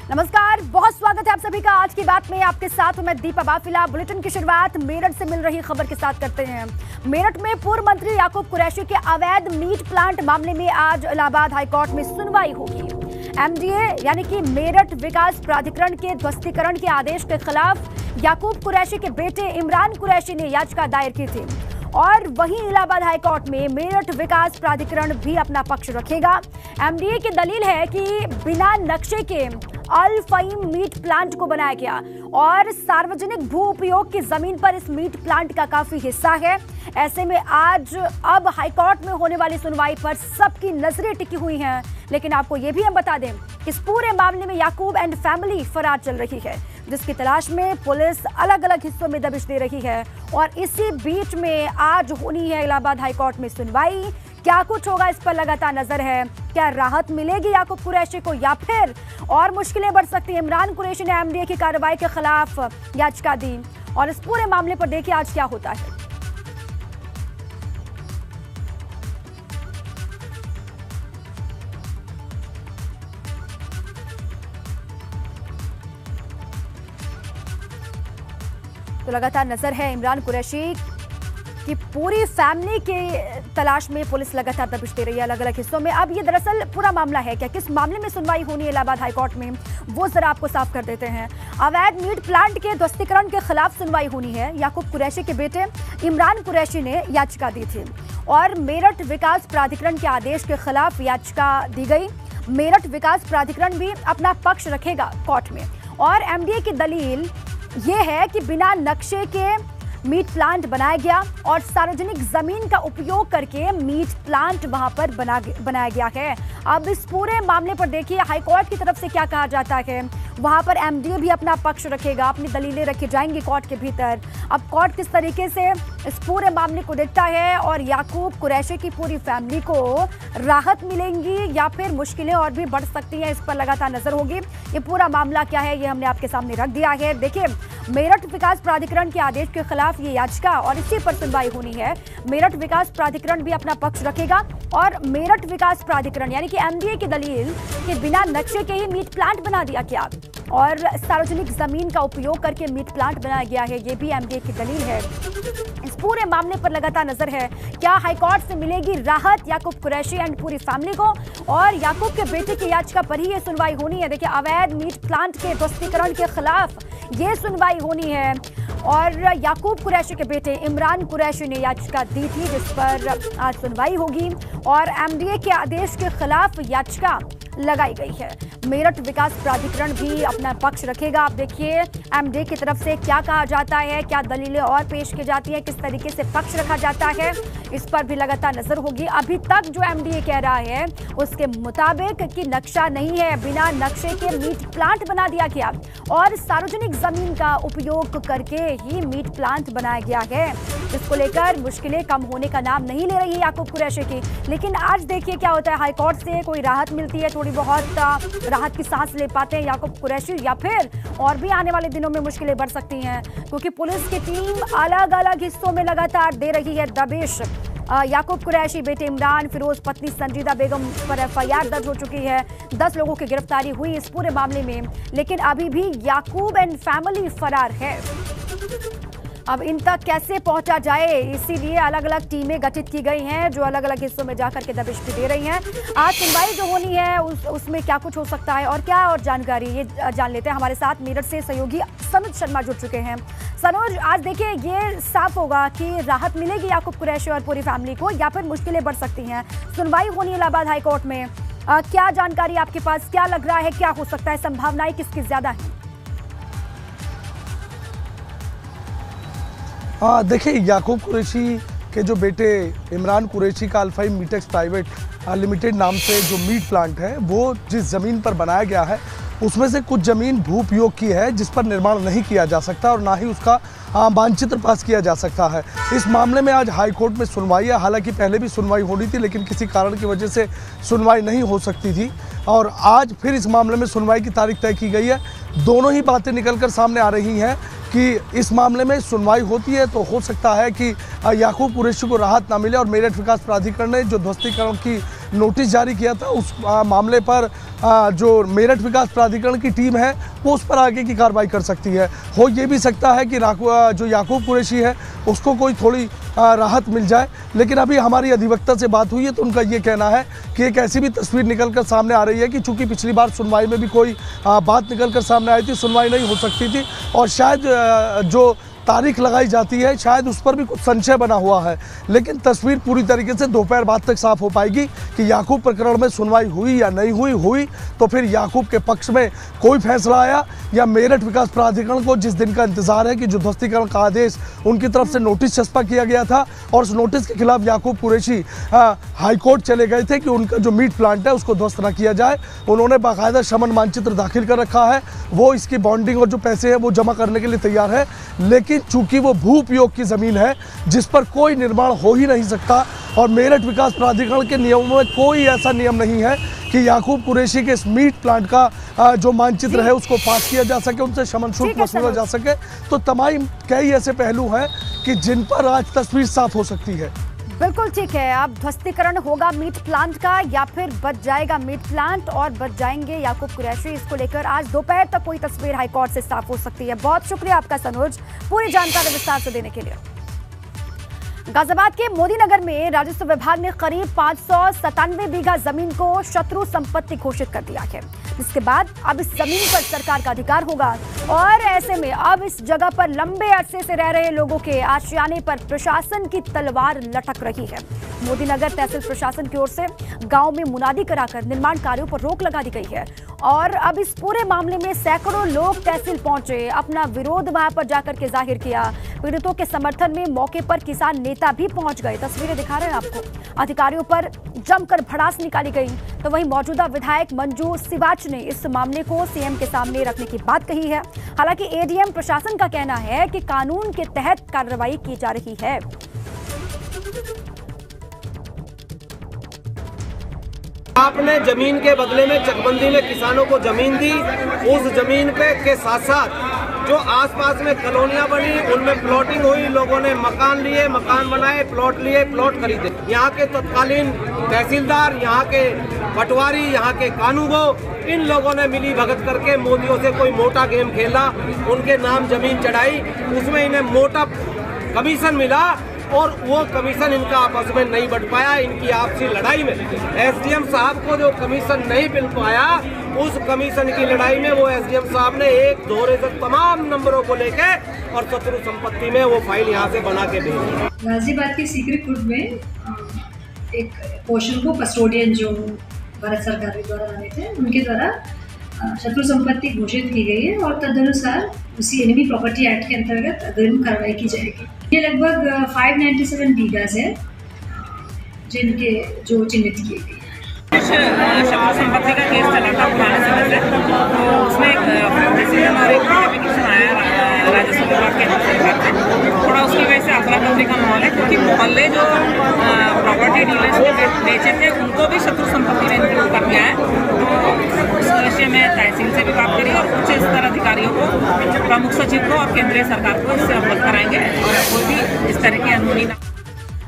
नमस्कार, बहुत स्वागत है आप सभी का। आज की बात में आपके साथ हूं मैं दीपा बाफिला। बुलेटिन की शुरुआत मेरठ से मिल रही खबर के साथ करते हैं। मेरठ में पूर्व मंत्री याकूब कुरैशी के अवैध मीट प्लांट मामले में आज इलाहाबाद हाईकोर्ट में सुनवाई होगी। एमडीए यानी कि मेरठ विकास प्राधिकरण के ध्वस्तीकरण के आदेश के खिलाफ याकूब कुरैशी के बेटे इमरान कुरैशी ने याचिका दायर की थी और वहीं इलाहाबाद हाईकोर्ट में मेरठ विकास प्राधिकरण भी अपना पक्ष रखेगा। एमडीए की दलील है कि बिना नक्शे के अल फहीम मीट प्लांट को बनाया गया और सार्वजनिक भू उपयोग की जमीन पर इस मीट प्लांट का काफी हिस्सा है। ऐसे में आज अब हाईकोर्ट में होने वाली सुनवाई पर सबकी नजरें टिकी हुई हैं। लेकिन आपको ये भी हम बता दें कि इस पूरे मामले में याकूब एंड फैमिली फरार चल रही है, जिसकी तलाश में पुलिस अलग अलग हिस्सों में दबिश दे रही है। और इसी बीच में आज होनी है इलाहाबाद हाईकोर्ट में सुनवाई। क्या कुछ होगा इस पर लगातार नजर है। क्या राहत मिलेगी याकूब कुरैशी को या फिर और मुश्किलें बढ़ सकती हैं। इमरान कुरैशी ने एमडीए की कार्रवाई के खिलाफ याचिका दी और इस पूरे मामले पर देखिए आज क्या होता है। तो लगातार नजर है इमरान कुरैशी कि पूरी फैमिली के तलाश में पुलिस लगातार दबिश दे रही है अलग अलग हिस्सों में। अब ये दरअसल पूरा मामला है क्या, किस मामले में सुनवाई होनी है इलाहाबाद हाईकोर्ट में, वो जरा आपको साफ कर देते हैं। अवैध मीट प्लांट के ध्वस्तीकरण के खिलाफ सुनवाई होनी है। याकूब कुरैशी के बेटे इमरान कुरैशी ने याचिका दी थी और मेरठ विकास प्राधिकरण के आदेश के खिलाफ याचिका दी गई। मेरठ विकास प्राधिकरण भी अपना पक्ष रखेगा कोर्ट में और एमडीए की दलील ये है कि बिना नक्शे के मीट प्लांट बनाया गया और सार्वजनिक जमीन का उपयोग करके मीट प्लांट वहां पर बनाया गया है। अब इस पूरे मामले पर देखिए हाईकोर्ट की तरफ से क्या कहा जाता है। वहां पर एमडीए भी अपना पक्ष रखेगा, अपनी दलीलें रखी जाएंगी कोर्ट के भीतर। अब कोर्ट किस तरीके से इस पूरे मामले को देखता है और याकूब कुरैशी की पूरी फैमिली को राहत मिलेंगी या फिर मुश्किलें और भी बढ़ सकती हैं, इस पर लगातार नजर होगी। ये पूरा मामला क्या है ये हमने आपके सामने रख दिया है। देखिए मेरठ विकास प्राधिकरण के आदेश के खिलाफ ये याचिका और इसी पर सुनवाई होनी है। मेरठ विकास प्राधिकरण भी अपना पक्ष रखेगा और मेरठ विकास प्राधिकरण यानी कि एमडीए की दलील कि बिना नक्शे के ही मीट प्लांट बना दिया गया और सार्वजनिक जमीन का उपयोग करके मीट प्लांट बनाया गया है, ये भी एमडीए की दलील है। इस पूरे मामले पर लगातार नजर है। क्या हाईकोर्ट से मिलेगी राहत याकूब कुरैशी एंड पूरी फैमिली को और याकूब के बेटे की याचिका पर ही ये सुनवाई होनी है। देखिए अवैध मीट प्लांट के ध्वस्तीकरण के खिलाफ ये सुनवाई होनी है और याकूब कुरैशी के बेटे इमरान कुरैशी ने याचिका दी थी जिस पर आज सुनवाई होगी और एमडीए के आदेश के खिलाफ याचिका लगाई गई है। मेरठ विकास प्राधिकरण भी अपना पक्ष रखेगा। आप देखिए एमडीए की तरफ से क्या कहा जाता है, क्या दलीलें और पेश की जाती हैं, किस तरीके से पक्ष रखा जाता है, इस पर भी लगातार नजर होगी। अभी तक जो एमडीए कह रहा है उसके मुताबिक कि नक्शा नहीं है, बिना नक्शे के मीट प्लांट बना दिया गया और सार्वजनिक जमीन का उपयोग करके ही मीट प्लांट बनाया गया है, जिसको लेकर मुश्किलें कम होने का नाम नहीं ले रही है याकूब कुरैशी की। लेकिन आज देखिए क्या होता है, हाईकोर्ट से कोई राहत मिलती है, थोड़ी बहुत राहत की सांस ले पाते हैं याकूब कुरैशी या फिर और भी आने वाले दिनों में मुश्किलें बढ़ सकती हैं क्योंकि पुलिस की टीम अलग अलग हिस्सों में लगातार दे रही है दबिश। याकूब कुरैशी बेटे इमरान, फिरोज पत्नी संजीदा बेगम पर एफआईआर दर्ज हो चुकी है। 10 लोगों की गिरफ्तारी हुई इस पूरे मामले में, लेकिन अभी भी याकूब एंड फैमिली फरार है। अब इन तक कैसे पहुंचा जाए, इसीलिए अलग अलग टीमें गठित की गई हैं जो अलग अलग हिस्सों में जाकर के दबिश भी दे रही हैं। आज सुनवाई जो होनी है उसमें क्या कुछ हो सकता है और क्या और जानकारी ये जान लेते हैं। हमारे साथ मेरठ से सहयोगी सनोज शर्मा जुड़ चुके हैं। सनोज, आज देखिए ये साफ होगा कि राहत मिलेगी याकूब कुरैशी और पूरी फैमिली को या फिर मुश्किलें बढ़ सकती हैं। सुनवाई होनी है इलाहाबाद हाईकोर्ट में, क्या जानकारी आपके पास, क्या लग रहा है, क्या हो सकता है, संभावनाएं किसकी ज्यादा है? देखिए याकूब कुरैशी के जो बेटे इमरान कुरैशी का अल फहीम मीटेक्स प्राइवेट लिमिटेड नाम से जो मीट प्लांट है वो जिस ज़मीन पर बनाया गया है उसमें से कुछ ज़मीन भू उपयोग की है जिस पर निर्माण नहीं किया जा सकता और ना ही उसका मानचित्र पास किया जा सकता है। इस मामले में आज हाई कोर्ट में सुनवाई है। हालांकि पहले भी सुनवाई होनी थी लेकिन किसी कारण की वजह से सुनवाई नहीं हो सकती थी और आज फिर इस मामले में सुनवाई की तारीख तय की गई है। दोनों ही बातें निकलकर सामने आ रही हैं कि इस मामले में सुनवाई होती है तो हो सकता है कि याकूब कुरैशी को राहत ना मिले और मेरठ विकास प्राधिकरण ने जो ध्वस्तीकरण की नोटिस जारी किया था, उस मामले पर जो मेरठ विकास प्राधिकरण की टीम है वो उस पर आगे की कार्रवाई कर सकती है। हो ये भी सकता है कि जो याकूब कुरैशी है उसको कोई थोड़ी राहत मिल जाए, लेकिन अभी हमारी अधिवक्ता से बात हुई है तो उनका ये कहना है कि एक ऐसी भी तस्वीर निकल कर सामने आ रही है कि चूंकि पिछली बार सुनवाई में भी कोई बात निकल कर सामने आई थी, सुनवाई नहीं हो सकती थी और शायद जो तारीख लगाई जाती है शायद उस पर भी कुछ संशय बना हुआ है, लेकिन तस्वीर पूरी तरीके से दोपहर बाद तक साफ हो पाएगी कि याकूब प्रकरण में सुनवाई हुई या नहीं हुई तो फिर याकूब के पक्ष में कोई फैसला आया या मेरठ विकास प्राधिकरण को जिस दिन का इंतजार है कि जो ध्वस्तीकरण का आदेश उनकी तरफ से नोटिस चस्पा किया गया था और उस नोटिस के खिलाफ याकूब कुरैशी हाईकोर्ट चले गए थे कि उनका जो मीट प्लांट है उसको ध्वस्त न किया जाए। उन्होंने बाकायदा शमन मानचित्र दाखिल कर रखा है, वो इसकी बॉन्डिंग और जो पैसे हैं वो जमा करने के लिए तैयार है, लेकिन चूंकि वो भू उपयोग की ज़मीन है जिस पर कोई निर्माण हो ही नहीं सकता और मेरठ विकास प्राधिकरण के नियमों में कोई ऐसा नियम नहीं है कि याकूब कुरैशी के इस मीट प्लांट का जो मानचित्र है उसको पास किया जा सके, उनसे शमन शुल्क वसूला जा सके, तो तमाम कई ऐसे पहलू हैं कि जिन पर आज तस्वीर साफ हो सकती है। बिल्कुल ठीक है। अब ध्वस्तीकरण होगा मीट प्लांट का या फिर बच जाएगा मीट प्लांट और बच जाएंगे याकूब कुरैशी, इसको लेकर आज दोपहर तक कोई तस्वीर हाईकोर्ट से साफ हो सकती है। बहुत शुक्रिया आपका सनोज पूरी जानकारी विस्तार से देने के लिए। गाजियाबाद के मोदी नगर में राजस्व विभाग ने करीब 597 बीघा जमीन को शत्रु संपत्ति घोषित कर दिया है, जिसके बाद अब इस जमीन पर सरकार का अधिकार होगा और ऐसे में अब इस जगह पर लंबे अरसे से रह रहे लोगों के आशियाने पर प्रशासन की तलवार लटक रही है। मोदी नगर तहसील प्रशासन की ओर से गांव में मुनादी कराकर निर्माण कार्यों पर रोक लगा दी गई है और अब इस पूरे मामले में सैकड़ों लोग तहसील पहुंचे, अपना विरोध वहां पर जाकर के जाहिर किया। पीड़ितों के समर्थन में मौके पर किसान नेता भी पहुंच गए, तस्वीरें दिखा रहे हैं आपको। अधिकारियों पर जमकर भड़ास निकाली गई तो वहीं मौजूदा विधायक मंजू सिवाच ने इस मामले को सीएम के सामने रखने की बात कही है। हालांकि एडीएम प्रशासन का कहना है कि कानून के तहत कार्रवाई की जा रही है। आपने जमीन के बदले में चकबंदी में किसानों को जमीन दी, उस जमीन पे के साथ साथ जो आसपास में कॉलोनियां बनी उनमें प्लॉटिंग हुई, लोगों ने मकान लिए, मकान बनाए, प्लॉट लिए, प्लॉट खरीदे। यहाँ के तत्कालीन तहसीलदार, यहाँ के पटवारी, यहाँ के कानूगो, इन लोगों ने मिली भगत करके मोदियों से कोई मोटा गेम खेला, उनके नाम जमीन चढ़ाई, उसमें इन्हें मोटा कमीशन मिला और वो कमीशन इनका आपस में नहीं बढ़ पाया। इनकी आपसी लड़ाई में एसडीएम साहब को जो कमीशन नहीं मिल पाया, उस कमीशन की लड़ाई में वो एसडीएम साहब ने एक दोहरे से तमाम नंबरों को लेके और शत्रु संपत्ति में वो फाइल यहाँ से बना के भेजी। गाजियाबाद के सीक्रेट कोर्ट में एक पोर्शन को कस्टोडियन जो भारत सरकार के द्वारा आने थे उनके द्वारा शत्रु संपत्ति घोषित की गई है और तदनुसार उसी एनिमी प्रॉपर्टी एक्ट के अंतर्गत अग्रिम कार्रवाई की जाएगी। ये लगभग 597 बीघास है जिनके जो चिन्हित किए गए। शत्रु संपत्ति का केस चला था पुराने समय से, तो उसमें एक डिसीजन और एक नोटिफिकेशन आया राजस्व विभाग के तरफ से। थोड़ा उसकी वजह से अफरा तफरी का माहौल है क्योंकि मोहल्ले जो प्रॉपर्टी डीलर्स ने बेचे थे उनको भी शत्रु संपत्ति में इंक्लूड कर दिया है। तो उस विषय में तहसील से भी बात करी और उच्च स्तर अधिकारियों को, प्रमुख सचिव को और केंद्रीय सरकार को इससे अवगत कराएंगे और कोई भी इस तरह की अनहोनी न।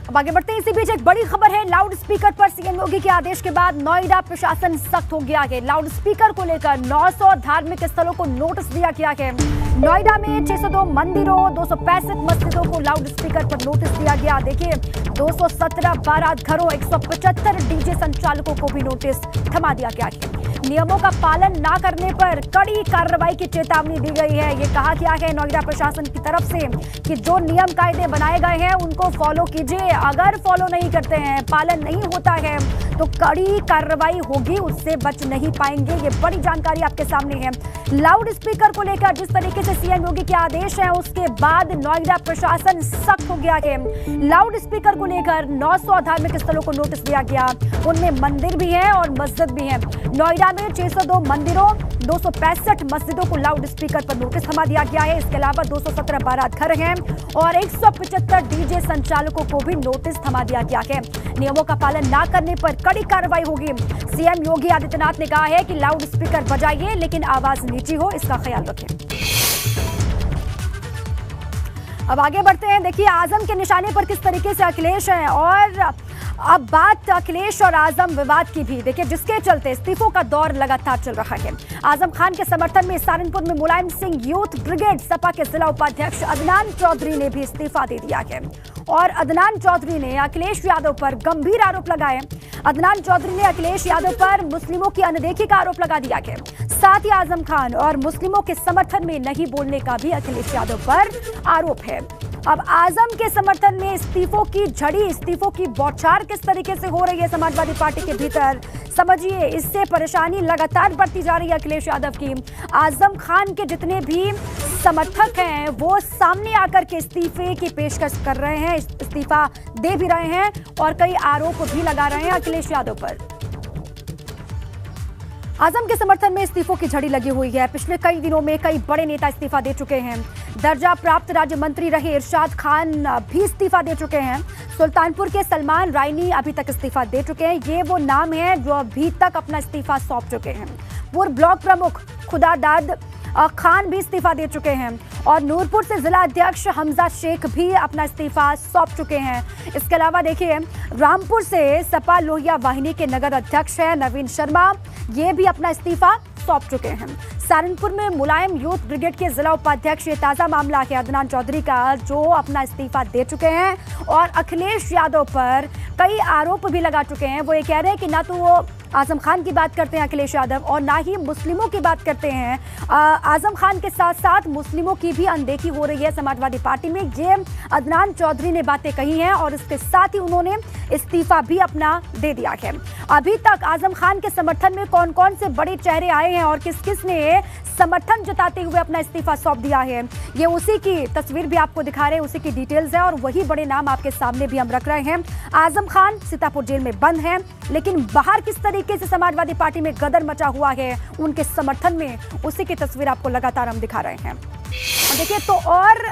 अब आगे बढ़ते हैं। इसी बीच एक बड़ी खबर है, लाउड स्पीकर पर सीएम योगी के आदेश के बाद नोएडा प्रशासन सख्त हो गया है। लाउड स्पीकर को लेकर 900 धार्मिक स्थलों को नोटिस दिया गया है। नोएडा में 602 मंदिरों, 265 मस्जिदों को लाउड स्पीकर पर नोटिस दिया गया। देखिए 217 बारात घरों, 175 डीजे संचालकों को भी नोटिस थमा दिया गया है। नियमों का पालन ना करने पर कड़ी कार्रवाई की चेतावनी दी गई है। ये कहा गया है नोएडा प्रशासन की तरफ से कि जो नियम कायदे बनाए गए हैं उनको फॉलो कीजिए, अगर फॉलो नहीं करते हैं, पालन नहीं होता है तो कड़ी कार्रवाई होगी, उससे बच नहीं पाएंगे। ये बड़ी जानकारी आपके सामने है। लाउड स्पीकर को लेकर जिस तरीके से सीएम योगी के आदेश है उसके बाद नोएडा प्रशासन सख्त हो गया है। लाउड स्पीकर को लेकर 900 धार्मिक स्थलों को नोटिस दिया गया, उनमें मंदिर भी है और मस्जिद भी है। नोएडा में 602 मंदिरों, 265 मस्जिदों को लाउड स्पीकर पर नोटिस थमा दिया गया है। इसके अलावा 217 बारात घर हैं और 175 डीजे संचालकों को भी नोटिस थमा दिया गया है। नियमों का पालन ना करने पर कड़ी कार्रवाई होगी। सीएम योगी आदित्यनाथ ने कहा है कि लाउड स्पीकर बजाइए लेकिन आवाज नीची हो, इसका ख्याल रखें। अब आगे बढ़ते हैं। देखिए आजम के निशाने पर किस तरीके से अखिलेश हैं और अब बात अखिलेश और आजम विवाद की भी। देखिए, जिसके चलते इस्तीफों का दौर लगातार चल रहा है। आजम खान के समर्थन में सहारनपुर में मुलायम सिंह यूथ ब्रिगेड सपा के जिला उपाध्यक्ष अदनान चौधरी ने भी इस्तीफा दे दिया है और अदनान चौधरी ने अखिलेश यादव पर गंभीर आरोप लगाए। अदनान चौधरी ने अखिलेश यादव पर मुस्लिमों की अनदेखी का आरोप लगा दिया है। साथ ही आजम खान और मुस्लिमों के समर्थन में नहीं बोलने का भी अखिलेश यादव पर आरोप है। अब आजम के समर्थन में इस्तीफों की झड़ी, इस्तीफों की बौछार किस तरीके से हो रही है समाजवादी पार्टी के भीतर, समझिए। इससे परेशानी लगातार बढ़ती जा रही है अखिलेश यादव की। आजम खान के जितने भी समर्थक हैं वो सामने आकर के इस्तीफे की पेशकश कर रहे हैं, इस्तीफा दे भी रहे हैं और कई आरोप भी लगा रहे हैं अखिलेश यादव पर। आजम के समर्थन में इस्तीफों की झड़ी लगी हुई है। पिछले कई दिनों में कई बड़े नेता इस्तीफा दे चुके हैं। दर्जा प्राप्त राज्य मंत्री रहे इरशाद खान भी इस्तीफा दे चुके हैं। सुल्तानपुर के सलमान रायनी अभी तक इस्तीफा दे चुके हैं। ये वो नाम हैं जो अभी तक अपना इस्तीफा सौंप चुके हैं। पूर्व ब्लॉक प्रमुख खुदादाद खान भी इस्तीफा दे चुके हैं और नूरपुर से जिला अध्यक्ष हमजा शेख भी अपना इस्तीफा सौंप चुके हैं। इसके अलावा देखिए, रामपुर से सपा लोहिया वाहिनी के नगर अध्यक्ष हैं नवीन शर्मा, ये भी अपना इस्तीफा सौंप चुके हैं। सहारनपुर में मुलायम यूथ ब्रिगेड के जिला उपाध्यक्ष, ये ताजा मामला है अदनान चौधरी का, जो अपना इस्तीफा दे चुके हैं और अखिलेश यादव पर कई आरोप भी लगा चुके हैं। वो ये कह रहे हैं कि ना तो वो आजम खान की बात करते हैं अखिलेश यादव और ना ही मुस्लिमों की बात करते हैं। आजम खान के साथ साथ मुस्लिमों की भी अनदेखी हो रही है समाजवादी पार्टी में, ये अदनान चौधरी ने बातें कही हैं और इसके साथ ही उन्होंने इस्तीफा भी अपना दे दिया है। अभी तक आजम खान के समर्थन में कौन कौन से बड़े चेहरे आए हैं और किस किस ने समर्थन जताते हुए अपना इस्तीफा सौंप दिया है, ये उसी की तस्वीर भी आपको दिखा रहे हैं, उसी की डिटेल्स है और वही बड़े नाम आपके सामने भी हम रख रहे हैं। आजम खान सीतापुर जेल में बंद हैं, लेकिन बाहर किस तरीके से समाजवादी पार्टी में गदर मचा हुआ है उनके समर्थन में, उसी की तस्वीर आपको लगातार हम दिखा रहे हैं। देखिए, तो और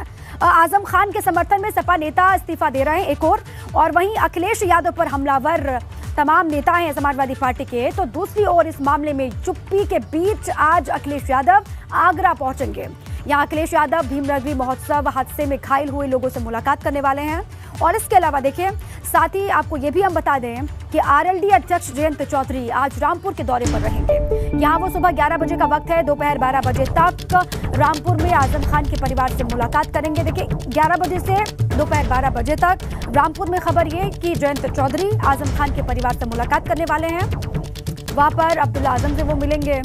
आजम खान के समर्थन में सपा नेता इस्तीफा दे रहे हैं एक और वहीं अखिलेश यादव पर हमलावर तमाम नेता हैं समाजवादी पार्टी के। तो दूसरी ओर इस मामले में चुप्पी के बीच आज अखिलेश यादव आगरा पहुंचेंगे। यहाँ अखिलेश यादव भीमनगरी महोत्सव हादसे में घायल हुए लोगों से मुलाकात करने वाले हैं और इसके अलावा देखिए, साथ ही आपको ये भी हम बता दें कि आरएलडी अध्यक्ष जयंत चौधरी आज रामपुर के दौरे पर रहेंगे। यहाँ वो सुबह 11 बजे का वक्त है, दोपहर 12 बजे तक रामपुर में आजम खान के परिवार से मुलाकात करेंगे। देखिए, 11 बजे से दोपहर 12 बजे तक रामपुर में खबर ये कि जयंत चौधरी आजम खान के परिवार से मुलाकात करने वाले हैं। वहाँ पर अब्दुल्ला आजम से वो मिलेंगे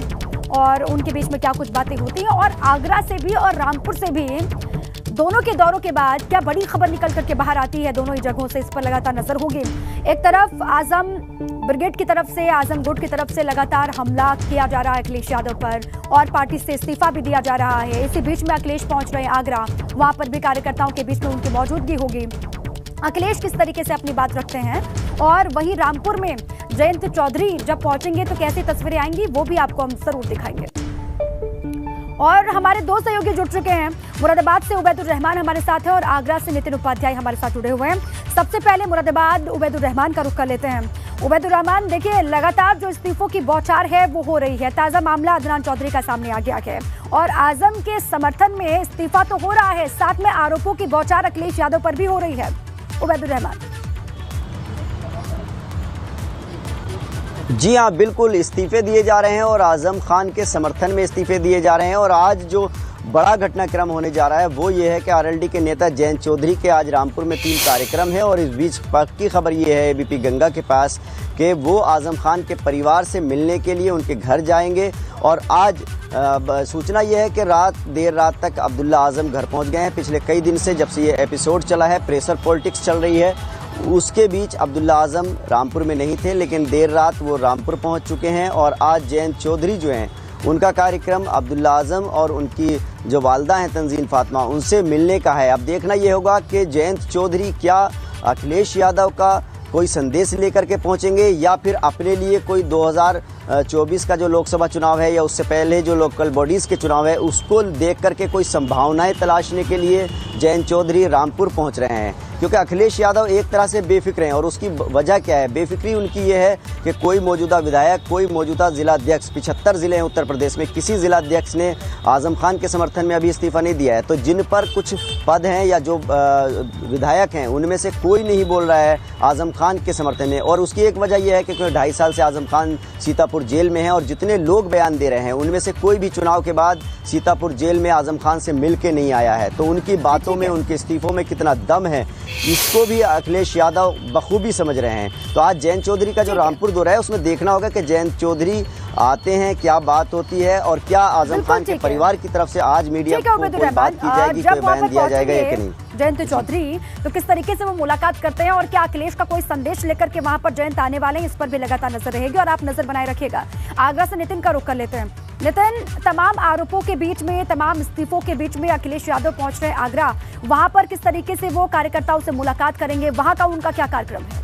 और उनके बीच में क्या कुछ बातें होती हैं और आगरा से भी और रामपुर से भी दोनों के दौरों के बाद क्या बड़ी खबर निकल करके बाहर आती है दोनों ही जगहों से, इस पर लगातार नजर होगी। एक तरफ आजम ब्रिगेड की तरफ से, आजम गुट की तरफ से लगातार हमला किया जा रहा है अखिलेश यादव पर और पार्टी से इस्तीफा भी दिया जा रहा है। इसी बीच में अखिलेश पहुंच रहे हैं आगरा, वहां पर भी कार्यकर्ताओं के बीच में उनकी मौजूदगी होगी। अखिलेश किस तरीके से अपनी बात रखते हैं और वहीं रामपुर में जयंत चौधरी जब पहुंचेंगे तो कैसी तस्वीरें आएंगी वो भी आपको हम जरूर दिखाएंगे। और हमारे दो सहयोगी जुड़ चुके हैं, मुरादाबाद से उबैदुर रहमान हमारे साथ है और आगरा से नितिन उपाध्याय हमारे साथ जुड़े हुए हैं। सबसे पहले मुरादाबाद उबैदुर रहमान का रुख कर लेते हैं। उबैदुर रहमान, देखिए, लगातार जो इस्तीफों की बौछार है वो हो रही है। ताजा मामला अदनान चौधरी का सामने आ गया है और आजम के समर्थन में इस्तीफा तो हो रहा है, साथ में आरोपों की बौछार अखिलेश यादव पर भी हो रही है। उबैदुर रहमान। जी हाँ, बिल्कुल इस्तीफे दिए जा रहे हैं और आजम खान के समर्थन में इस्तीफे दिए जा रहे हैं और आज जो बड़ा घटनाक्रम होने जा रहा है वो ये है कि आरएलडी के नेता जयंत चौधरी के आज रामपुर में 3 कार्यक्रम है और इस बीच पक्की खबर ये है एबीपी गंगा के पास कि वो आजम खान के परिवार से मिलने के लिए उनके घर जाएंगे और आज सूचना यह है कि देर रात तक अब्दुल्ला आजम घर पहुंच गए हैं। पिछले कई दिन से जब से ये एपिसोड चला है, प्रेशर पॉलिटिक्स चल रही है, उसके बीच अब्दुल्ला आजम रामपुर में नहीं थे, लेकिन देर रात वो रामपुर पहुंच चुके हैं और आज जयंत चौधरी जो हैं उनका कार्यक्रम अब्दुल्ला आजम और उनकी जो वालदा हैं तंजीन फातिमा, उनसे मिलने का है। अब देखना ये होगा कि जयंत चौधरी क्या अखिलेश यादव का कोई संदेश लेकर के पहुंचेंगे या फिर अपने लिए कोई 2024 का जो लोकसभा चुनाव है या उससे पहले जो लोकल बॉडीज़ के चुनाव है उसको देख करके कोई संभावनाएं तलाशने के लिए जयंत चौधरी रामपुर पहुंच रहे हैं। क्योंकि अखिलेश यादव एक तरह से बेफिक्र हैं और उसकी वजह क्या है? बेफिक्री उनकी ये है कि कोई मौजूदा विधायक, कोई मौजूदा जिलाध्यक्ष, 75 ज़िले हैं उत्तर प्रदेश में, किसी जिलाध्यक्ष ने आजम खान के समर्थन में अभी इस्तीफा नहीं दिया है। तो जिन पर कुछ पद हैं या जो विधायक हैं उनमें से कोई नहीं बोल रहा है आजम खान खान के समर्थन में। और उसकी एक वजह यह है कि 2.5 साल से आजम खान सीतापुर जेल में हैं और जितने लोग बयान दे रहे हैं उनमें से कोई भी चुनाव के बाद सीतापुर जेल में आजम खान से मिल के नहीं आया है। तो उनकी बातों में, उनके इस्तीफों में कितना दम है, इसको भी अखिलेश यादव बखूबी समझ रहे हैं। तो आज जयंत चौधरी का जो रामपुर दौरा है उसमें देखना होगा कि जयंत चौधरी आते हैं, क्या बात होती है और क्या आजम खान के परिवार की तरफ से आज मीडिया को कोई बात की जाएगी, कोई बयान दिया जाएगा या कि नहीं। जयंत चौधरी तो किस तरीके से वो मुलाकात करते हैं और क्या अखिलेश का कोई संदेश लेकर के वहां पर जयंत आने वाले हैं, इस पर भी लगातार नजर रहेगी और आप नजर बनाए रखिएगा। आगरा से नितिन का रुख कर लेते हैं। नितिन, तमाम आरोपों के बीच में, तमाम इस्तीफों के बीच में अखिलेश यादव पहुंच रहे हैं आगरा, वहां पर किस तरीके से वो कार्यकर्ताओं से मुलाकात करेंगे, वहां का उनका क्या कार्यक्रम है?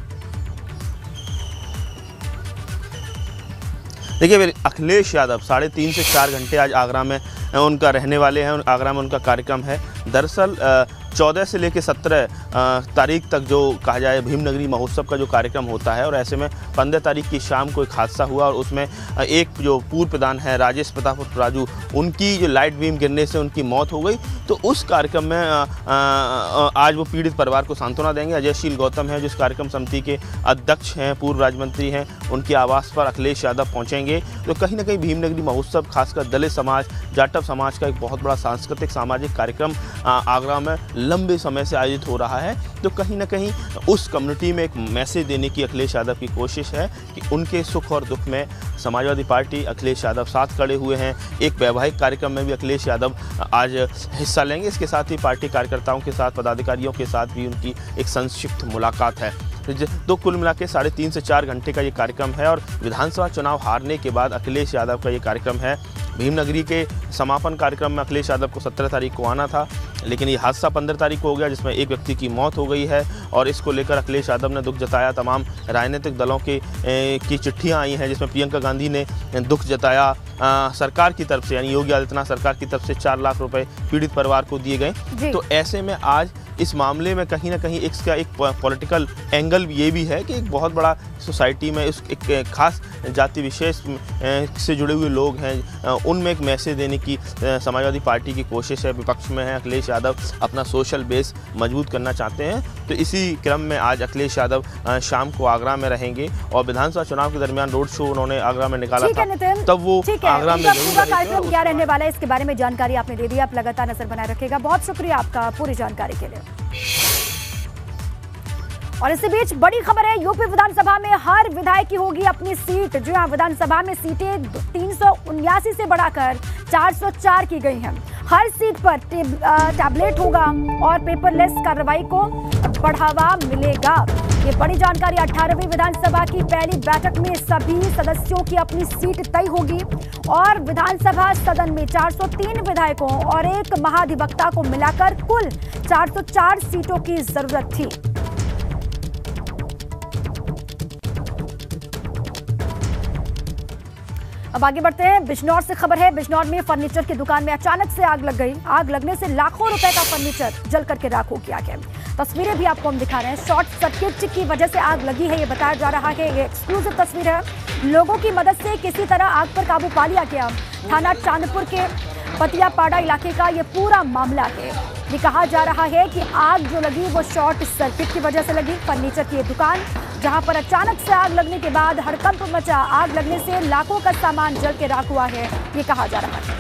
देखिए, अखिलेश यादव 3.5 से 4 घंटे आज आगरा में उनका रहने वाले हैं। आगरा में उनका कार्यक्रम है। दरअसल 14 से लेकर 17 तारीख तक जो कहा जाए भीमनगरी महोत्सव का जो कार्यक्रम होता है, और ऐसे में 15 तारीख की शाम को एक हादसा हुआ और उसमें एक जो पूर्व प्रधान है राजेश प्रताप उर्फ राजू, उनकी जो लाइट बीम गिरने से उनकी मौत हो गई। तो उस कार्यक्रम में आज वो पीड़ित परिवार को सांत्वना देंगे। अजयशील गौतम है, जिस कार्यक्रम समिति के अध्यक्ष हैं, पूर्व राज्य मंत्री हैं, उनके आवास पर अखिलेश यादव पहुँचेंगे। तो कहीं ना कहीं भीमनगरी महोत्सव, खासकर दलित समाज, जाटव समाज का एक बहुत बड़ा सांस्कृतिक सामाजिक कार्यक्रम आगरा में लंबे समय से आयोजित हो रहा है। तो कहीं ना कहीं उस कम्युनिटी में एक मैसेज देने की अखिलेश यादव की कोशिश है कि उनके सुख और दुख में समाजवादी पार्टी, अखिलेश यादव साथ खड़े हुए हैं। एक वैवाहिक कार्यक्रम में भी अखिलेश यादव आज हिस्सा लेंगे। इसके साथ ही पार्टी कार्यकर्ताओं के साथ, पदाधिकारियों के साथ भी उनकी एक संक्षिप्त मुलाकात है। तो कुल मिला के 3.5 से 4 घंटे का ये कार्यक्रम है और विधानसभा चुनाव हारने के बाद अखिलेश यादव का ये कार्यक्रम है। भीमनगरी के समापन कार्यक्रम में अखिलेश यादव को 17 तारीख को आना था, लेकिन ये हादसा 15 तारीख को हो गया, जिसमें एक व्यक्ति की मौत हो गई है। और इसको लेकर अखिलेश यादव ने दुख जताया। तमाम राजनीतिक दलों की चिट्ठियां आई हैं, जिसमें प्रियंका गांधी ने दुख जताया। सरकार की तरफ से, यानी योगी आदित्यनाथ सरकार की तरफ से 4 लाख रुपए पीड़ित परिवार को दिए गए। तो ऐसे में आज इस मामले में कहीं ना कहीं इसका एक पॉलिटिकल एंगल ये भी है कि एक बहुत बड़ा सोसाइटी में एक खास जाति विशेष से जुड़े हुए लोग हैं, उनमें एक मैसेज देने की समाजवादी पार्टी की कोशिश है। विपक्ष में है अखिलेश यादव, अपना सोशल बेस मजबूत करना चाहते हैं। तो इसी क्रम में आज अखिलेश यादव शाम को आगरा में रहेंगे और विधानसभा चुनाव के दरमियान रोड शो उन्होंने आगरा में निकाला था, तब वो आगरा में पूरा कार्यक्रम क्या रहने वाला है, इसके बारे में जानकारी आपने दे दी। आप लगातार नजर बनाए रखेगा। बहुत शुक्रिया आपका पूरी जानकारी के लिए। और इसी बीच बड़ी खबर है, यूपी विधानसभा में हर विधायक की होगी अपनी सीट। जी हां, विधानसभा में सीटें 379 से बढ़ाकर 404 की गई हैं। हर सीट पर टैबलेट होगा और पेपरलेस कार्रवाई को बढ़ावा मिलेगा। ये बड़ी जानकारी। 18वीं विधानसभा की पहली बैठक में सभी सदस्यों की अपनी सीट तय होगी और विधानसभा सदन में 403 विधायकों और एक महाधिवक्ता को मिलाकर कुल 404 सीटों की जरूरत थी। अब आगे बढ़ते हैं। बिजनौर से खबर है। बिजनौर में फर्नीचर की दुकान में अचानक से आग लग गई। आग लगने से लाखों रुपए का फर्नीचर जल करके राख हो गया है। तस्वीरें भी आपको हम दिखा रहे हैं। शॉर्ट सर्किट की वजह से आग लगी है, ये बताया जा रहा है। ये एक्सक्लूसिव तस्वीर है। लोगों की मदद से किसी तरह आग पर काबू पा लिया गया। थाना चांदपुर के पतियापाड़ा इलाके का ये पूरा मामला है। ये कहा जा रहा है कि आग जो लगी वो शॉर्ट सर्किट की वजह से लगी। फर्नीचर की दुकान जहां पर अचानक से आग लगने के बाद हड़कंप मचा। आग लगने से लाखों का सामान जल के राख हुआ है, ये कहा जा रहा है।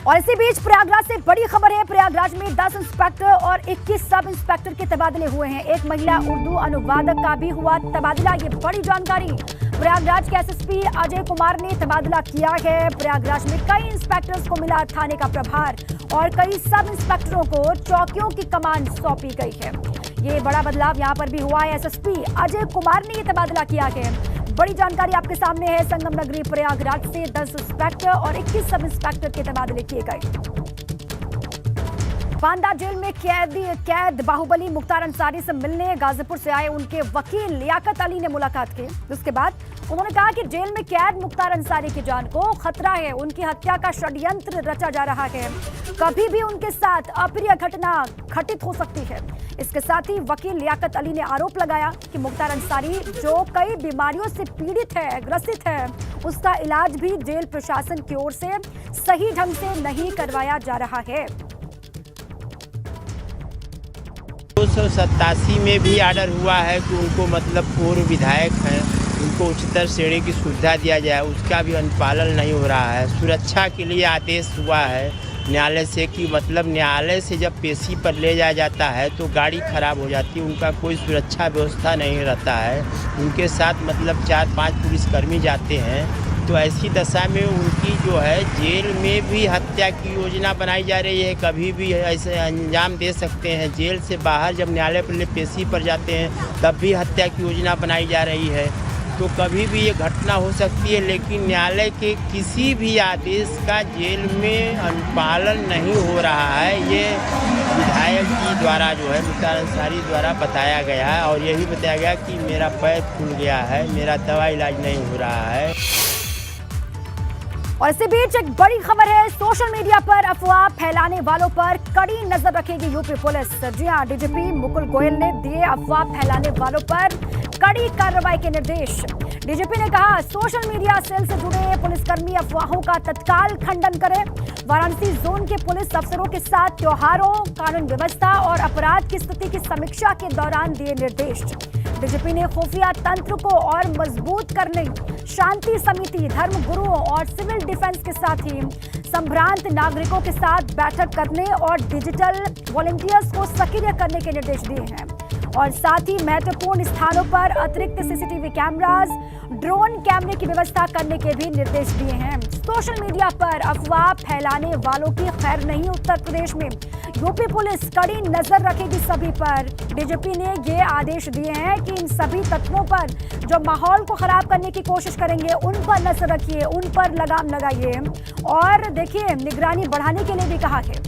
और इसी बीच प्रयागराज से बड़ी खबर है। प्रयागराज में 10 इंस्पेक्टर और 21 सब इंस्पेक्टर के तबादले हुए हैं। एक महिला उर्दू अनुवादक का भी हुआ तबादला। ये बड़ी जानकारी। प्रयागराज के एसएसपी अजय कुमार ने तबादला किया है। प्रयागराज में कई इंस्पेक्टर्स को मिला थाने का प्रभार और कई सब इंस्पेक्टरों को चौकियों की कमान सौंपी गई है। ये बड़ा बदलाव यहाँ पर भी हुआ है। एसएसपी अजय कुमार ने ये तबादला किया है। बड़ी जानकारी आपके सामने है। संगम नगरी प्रयागराज से 10 इंस्पेक्टर और 21 सब इंस्पेक्टर के तबादले किए गए। बांदा जेल में कैद बाहुबली मुख्तार अंसारी से मिलने गाजीपुर से आए उनके वकील लियाकत अली ने मुलाकात की। उसके बाद उन्होंने कहा कि जेल में कैद मुख्तार अंसारी की जान को खतरा है। उनकी हत्या का षड्यंत्र रचा जा रहा है। कभी भी उनके साथ अप्रिय घटना घटित हो सकती है। इसके साथ ही वकील लियाकत अली ने आरोप लगाया कि मुख्तार अंसारी जो कई बीमारियों से पीड़ित है, ग्रसित है, उसका इलाज भी जेल प्रशासन की ओर से सही ढंग से नहीं करवाया जा रहा है। 1987 में भी आर्डर हुआ है कि उनको मतलब पूर्व विधायक हैं उनको उच्चतर श्रेणी की सुविधा दिया जाए, उसका भी अनुपालन नहीं हो रहा है। सुरक्षा के लिए आदेश हुआ है न्यायालय से कि मतलब न्यायालय से जब पेशी पर ले जाया जाता है तो गाड़ी खराब हो जाती है, उनका कोई सुरक्षा व्यवस्था नहीं रहता है। उनके साथ मतलब 4-5 पुलिसकर्मी जाते हैं, तो ऐसी दशा में उनकी जो है जेल में भी हत्या की योजना बनाई जा रही है। कभी भी ऐसे अंजाम दे सकते हैं। जेल से बाहर जब न्यायालय पर पेशी पर जाते हैं तब भी हत्या की योजना बनाई जा रही है। तो कभी भी ये घटना हो सकती है, लेकिन न्यायालय के किसी भी आदेश का जेल में अनुपालन नहीं हो रहा है। ये विधायक जी द्वारा जो है मुख्तार अंसारी द्वारा बताया गया है और यही बताया गया कि मेरा पैर फूल गया है, मेरा दवा इलाज नहीं हो रहा है। और इसी बीच एक बड़ी खबर है, सोशल मीडिया पर अफवाह फैलाने वालों पर कड़ी नजर रखेगी यूपी पुलिस। जी हां, डीजीपी मुकुल गोयल ने दिए अफवाह फैलाने वालों पर कड़ी कार्रवाई के निर्देश। डीजीपी ने कहा सोशल मीडिया सेल से जुड़े पुलिसकर्मी अफवाहों का तत्काल खंडन करें। वाराणसी जोन के पुलिस अफसरों के साथ त्योहारों, कानून व्यवस्था और अपराध की स्थिति की समीक्षा के दौरान दिए निर्देश। डीजीपी ने खुफिया तंत्र को और मजबूत करने, शांति समिति, धर्म गुरुओं और सिविल डिफेंस के साथ ही संभ्रांत नागरिकों के साथ बैठक करने और डिजिटल वॉलंटियर्स को सक्रिय करने के निर्देश दिए हैं। और साथ ही महत्वपूर्ण स्थानों पर अतिरिक्त सीसीटीवी कैमरास, ड्रोन कैमरे की व्यवस्था करने के भी निर्देश दिए हैं। सोशल मीडिया पर अफवाह फैलाने वालों की खैर नहीं। उत्तर प्रदेश में यूपी पुलिस कड़ी नजर रखेगी सभी पर। डीजीपी ने ये आदेश दिए हैं कि इन सभी तत्वों पर जो माहौल को खराब करने की कोशिश करेंगे उन पर नजर रखिए, उन पर लगाम लगाइए और देखिए निगरानी बढ़ाने के लिए भी कहा है।